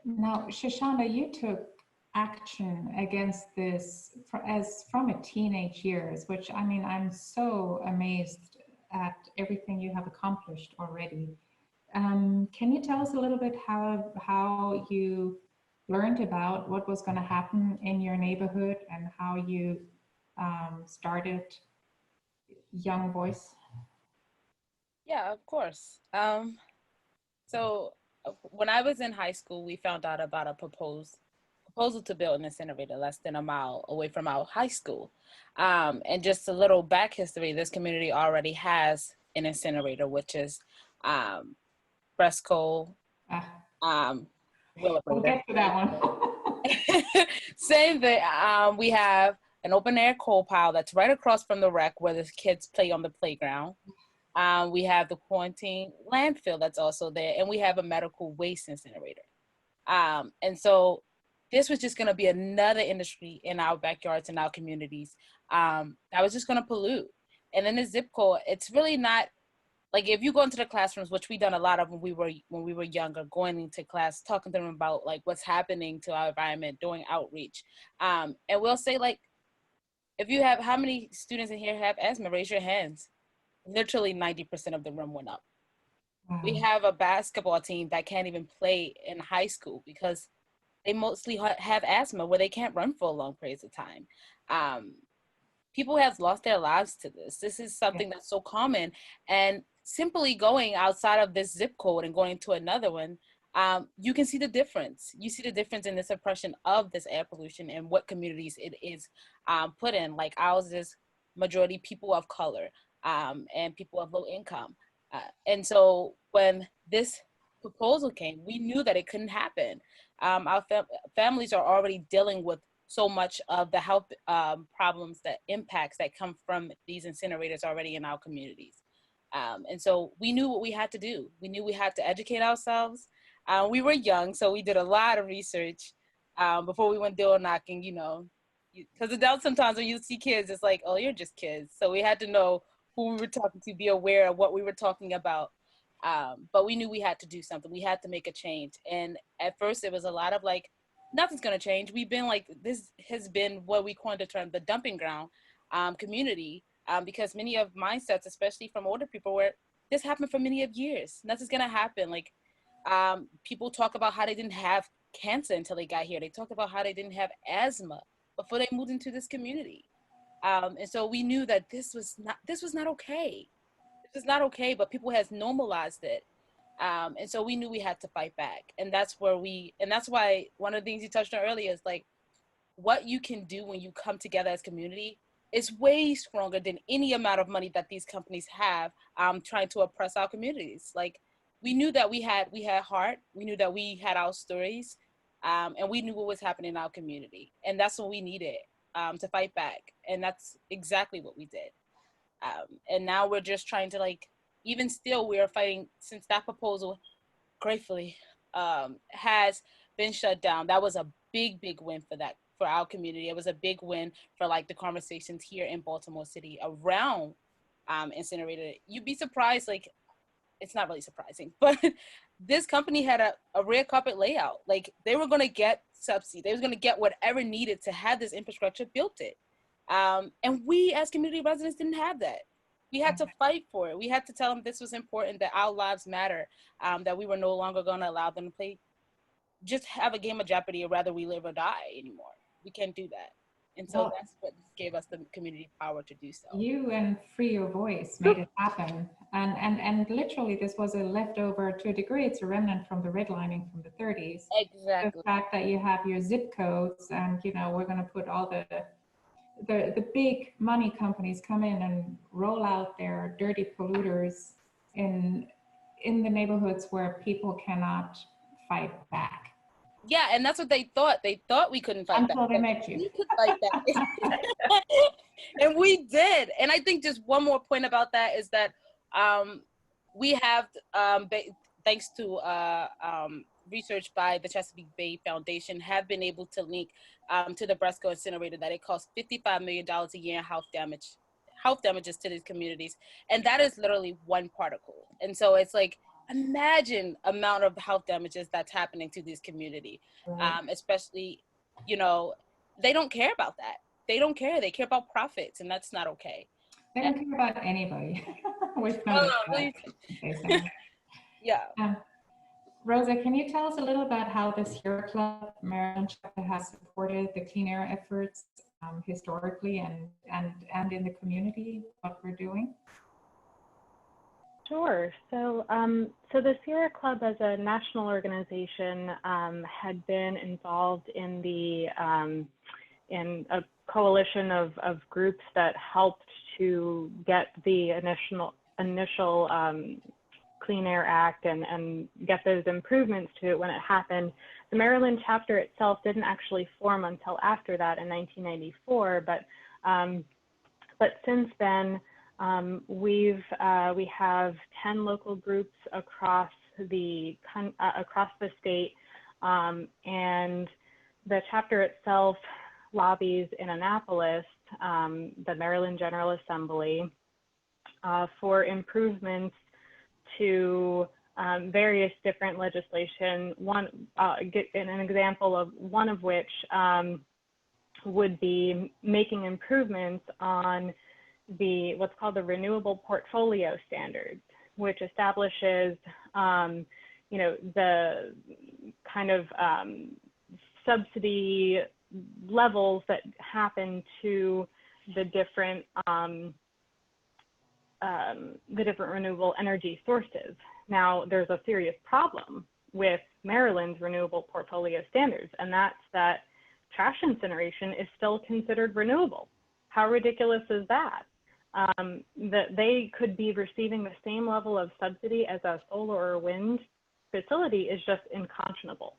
Now, Shashawnda, you took action against this as from a teenage years, which I mean, I'm so amazed at everything you have accomplished already. Can you tell us a little bit how you learned about what was going to happen in your neighborhood and how you started Young Voice? Yeah, of course. So when I was in high school, we found out about a proposal to build an incinerator less than a mile away from our high school. And just a little back history, this community already has an incinerator, which is Fresco, We'll get to that one. Same thing. We have an open air coal pile that's right across from the rec where the kids play on the playground. We have the quarantine landfill that's also there, and we have a medical waste incinerator. And so this was just going to be another industry in our backyards and our communities that was just going to pollute. And then the zip code, it's really not like if you go into the classrooms, which we done a lot of when we were younger, going into class, talking to them about like what's happening to our environment, doing outreach. And we'll say like, if you have, how many students in here have asthma? Raise your hands. Literally 90% of the room went up. Wow. We have a basketball team that can't even play in high school because they mostly have asthma where they can't run for long periods of time. People have lost their lives to this. This is something that's so common. And simply going outside of this zip code and going to another one, you can see the difference. You see the difference in the suppression of this air pollution and what communities it is put in. Like ours is majority people of color and people of low income. And so when this proposal came, we knew that it couldn't happen. Our families are already dealing with so much of the health problems that impacts that come from these incinerators already in our communities. And so we knew what we had to do. We knew we had to educate ourselves. We were young, so we did a lot of research before we went door knocking, you know, because adults sometimes when you see kids, it's like, oh, you're just kids. So we had to know who we were talking to, be aware of what we were talking about. But we knew we had to do something. We had to make a change. And at first it was a lot of like, nothing's going to change. We've been like, this has been what we coined the term, the dumping ground community, because many of mindsets, especially from older people, where this happened for many of years. Nothing's going to happen. Like people talk about how they didn't have cancer until they got here. They talk about how they didn't have asthma before they moved into this community. And so we knew that this was not okay. This is not okay, but people has normalized it. And so we knew we had to fight back. And that's why one of the things you touched on earlier is like what you can do when you come together as community is way stronger than any amount of money that these companies have trying to oppress our communities. Like we knew that we had heart, we knew that we had our stories, and we knew what was happening in our community. And that's what we needed to fight back. And that's exactly what we did. And now we're just trying to like, even still we are fighting since that proposal gratefully has been shut down. That was a big win for our community. It was a big win for like the conversations here in Baltimore City around incinerator. You'd be surprised, like it's not really surprising, but this company had a red carpet layout. Like they were going to get subsidy. They was going to get whatever needed to have this infrastructure built it. And we as community residents didn't have that. We had to fight for it. We had to tell them this was important, that our lives matter, that we were no longer going to allow them to play, just have a game of Jeopardy or rather we live or die anymore. We can't do that. And so that's what gave us the community power to do so. You and Free Your Voice made it happen. And literally this was a leftover, to a degree, it's a remnant from the redlining from the 30s. Exactly. The fact that you have your zip codes and, you know, we're going to put all the big money companies come in and roll out their dirty polluters in the neighborhoods where people cannot fight back. Yeah, and that's what they thought. They thought we couldn't fight Until back. They met you. We could fight back. And we did. And I think just one more point about that is that we have, thanks to research by the Chesapeake Bay Foundation, have been able to link to the Bresco incinerator that it costs $55 million a year in health damages to these communities. And that is literally one particle. And so it's like, imagine amount of health damages that's happening to this community. Right. Especially, you know, they don't care about that. They don't care. They care about profits, and that's not okay. They don't care about anybody. We've noticed Oh, that. please. Yeah. Rosa, can you tell us a little about how the Sierra Club Maryland chapter has supported the clean air efforts historically and in the community, what we're doing? Sure. So, so the Sierra Club, as a national organization, had been involved in in a coalition of groups that helped to get the initial Clean Air Act and get those improvements to it when it happened. The Maryland chapter itself didn't actually form until after that in 1994, but since then, we have 10 local groups across the state, and the chapter itself lobbies in Annapolis, the Maryland General Assembly, for improvements to various different legislation. An example of one of which would be making improvements on what's called the Renewable Portfolio Standards, which establishes, the kind of subsidy levels that happen to the different renewable energy sources. Now, there's a serious problem with Maryland's Renewable Portfolio Standards, and that's that trash incineration is still considered renewable. How ridiculous is that? That they could be receiving the same level of subsidy as a solar or wind facility is just unconscionable.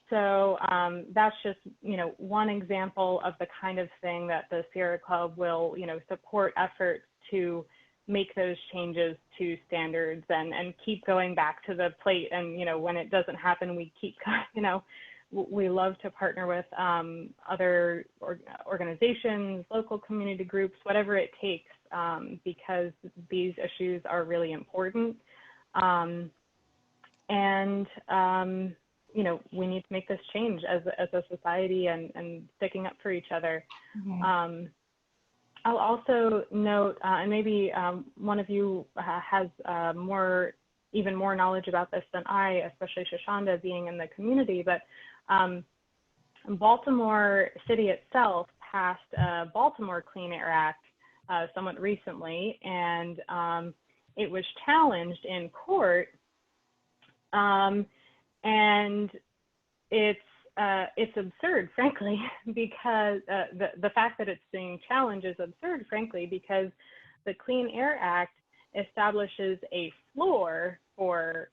So that's just, one example of the kind of thing that the Sierra Club will, support efforts to make those changes to standards and keep going back to the plate. And, when it doesn't happen, we keep, we love to partner with other organizations, local community groups, whatever it takes, because these issues are really important. We need to make this change as a society and sticking up for each other. Mm-hmm. I'll also note, and maybe one of you has even more knowledge about this than I, especially Shashawnda being in the community, but Baltimore City itself passed a Baltimore Clean Air Act somewhat recently, and it was challenged in court, and it's absurd, frankly, because the fact that it's being challenged is absurd, frankly, because the Clean Air Act establishes a floor for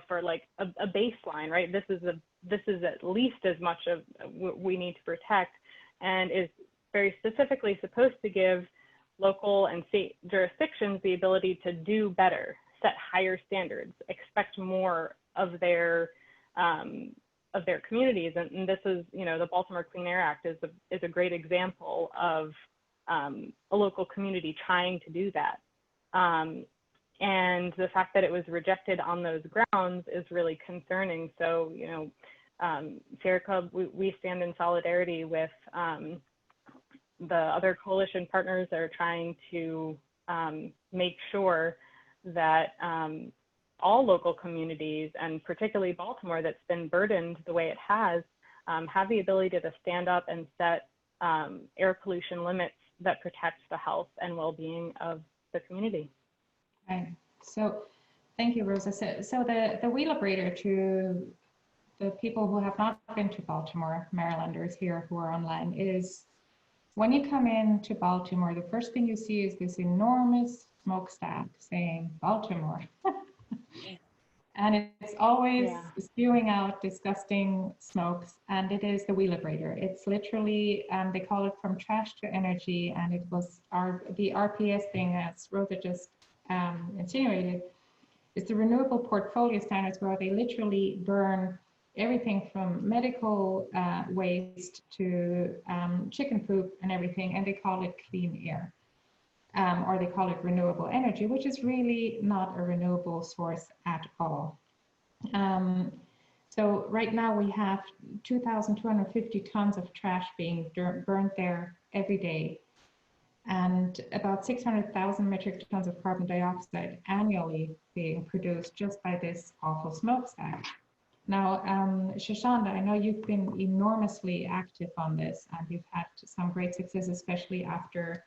for like a baseline, right? This is at least as much of what we need to protect, and is very specifically supposed to give local and state jurisdictions the ability to do better, set higher standards, expect more of their communities. And this is, the Baltimore Clean Air Act is a great example of a local community trying to do that. And the fact that it was rejected on those grounds is really concerning. So, Sierra Club, we stand in solidarity with the other coalition partners that are trying to make sure that all local communities, and particularly Baltimore, that's been burdened the way it has, have the ability to stand up and set air pollution limits that protect the health and well-being of the community. Right. So, thank you, Rosa. So the Wheelabrator, to the people who have not been to Baltimore, Marylanders here who are online, is when you come into Baltimore, the first thing you see is this enormous smokestack saying Baltimore. And it's always spewing out disgusting smokes, and it is the Wheelabrator. It's literally, they call it from trash to energy, and it was the RPS thing, as Rosa just insinuated, is the Renewable Portfolio Standards, where they literally burn everything from medical waste to chicken poop and everything, and they call it clean air. or they call it renewable energy, which is really not a renewable source at all. So right now we have 2,250 tons of trash being burned there every day, and about 600,000 metric tons of carbon dioxide annually being produced just by this awful smokestack. Now, Shashawnda, I know you've been enormously active on this, and you've had some great success, especially after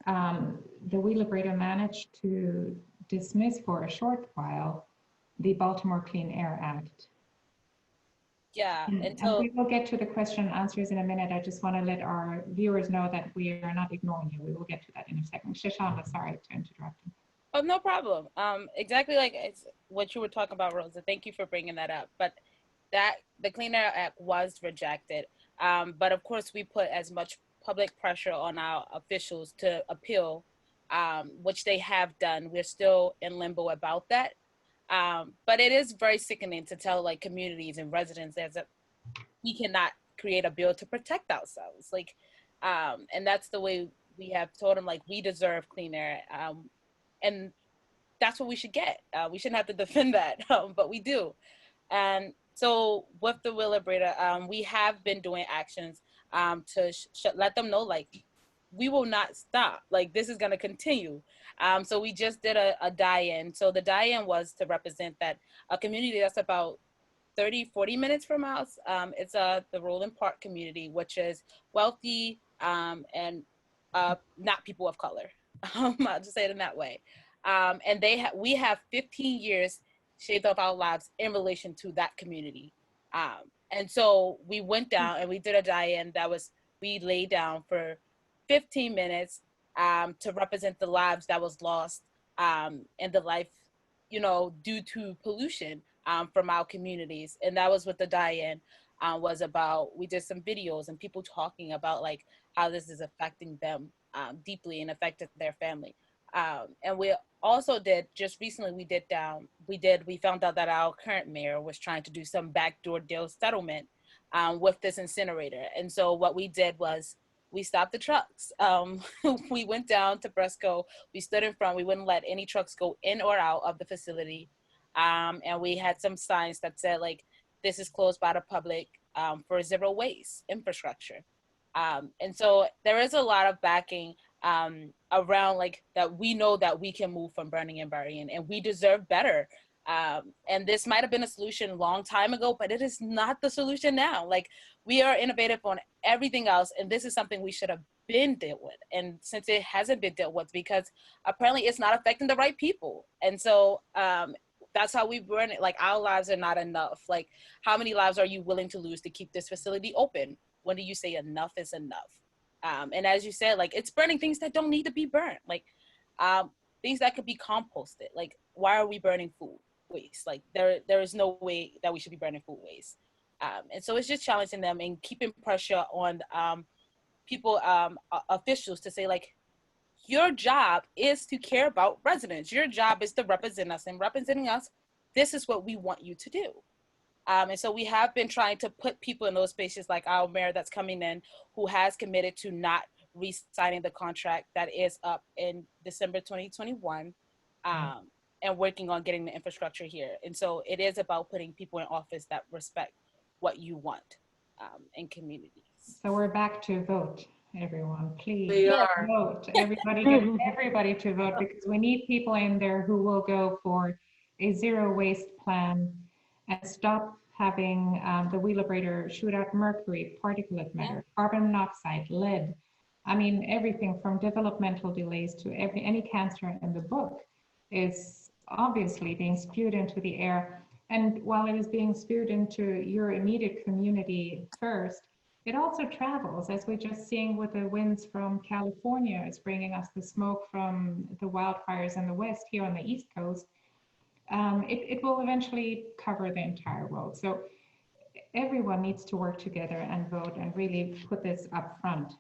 the We Liberator managed to dismiss for a short while the Baltimore Clean Air Act. Yeah, And we will get to the question and answers in a minute. I just want to let our viewers know that we are not ignoring you. We will get to that in a second. Shashawnda, sorry to interrupt you. Oh, no problem. Exactly like it's what you were talking about, Rosa. Thank you for bringing that up. But that the Clean Air Act was rejected. But of course, we put as much public pressure on our officials to appeal, which they have done. We're still in limbo about that. But it is very sickening to tell like communities and residents that we cannot create a bill to protect ourselves. Like, and that's the way we have told them, like, we deserve clean air. And that's what we should get. We shouldn't have to defend that, but we do. And so with the We Liberator, we have been doing actions to let them know, like, we will not stop. Like, this is going to continue. So we just did a die-in. So the die-in was to represent that a community that's about 30-40 minutes from us. It's the Roland Park community, which is wealthy and not people of color. I'll just say it in that way. And we have 15 years shaved off our lives in relation to that community. And so we went down and we did a die-in we laid down for 15 minutes to represent the lives that was lost and the life, due to pollution from our communities. And that was what the die-in was about. We did some videos and people talking about like how this is affecting them deeply and affected their family. And we also did, just recently we found out that our current mayor was trying to do some backdoor deal settlement with this incinerator. And so what we did was we stopped the trucks. We went down to Bresco, we stood in front, we wouldn't let any trucks go in or out of the facility. And we had some signs that said like, this is closed by the public for zero waste infrastructure. And so there is a lot of backing around like that. We know that we can move from burning and burying, and we deserve better. And this might have been a solution a long time ago, but it is not the solution now. Like, we are innovative on everything else, and this is something we should have been dealt with. And since it hasn't been dealt with, because apparently it's not affecting the right people. And so that's how we burn it. Like, our lives are not enough. Like, how many lives are you willing to lose to keep this facility open? When do you say enough is enough? And as you said, like, it's burning things that don't need to be burnt. Like, things that could be composted. Like, why are we burning food waste? Like, there is no way that we should be burning food waste. And so it's just challenging them and keeping pressure on people, officials, to say, like, your job is to care about residents. Your job is to represent us, and representing us, this is what we want you to do. And so we have been trying to put people in those spaces, like our mayor that's coming in, who has committed to not re-signing the contract that is up in December 2021, and working on getting the infrastructure here. And so it is about putting people in office that respect what you want in communities. So we're back to vote, everyone. Please vote. Everybody get everybody to vote, because we need people in there who will go for a zero waste plan and stop having the We Liberator shoot out mercury, particulate matter, carbon monoxide, lead. I mean, everything from developmental delays to any cancer in the book is obviously being spewed into the air. And while it is being spewed into your immediate community first, it also travels, as we're just seeing with the winds from California. It's bringing us the smoke from the wildfires in the west here on the East Coast. It will eventually cover the entire world. So everyone needs to work together and vote and really put this up front.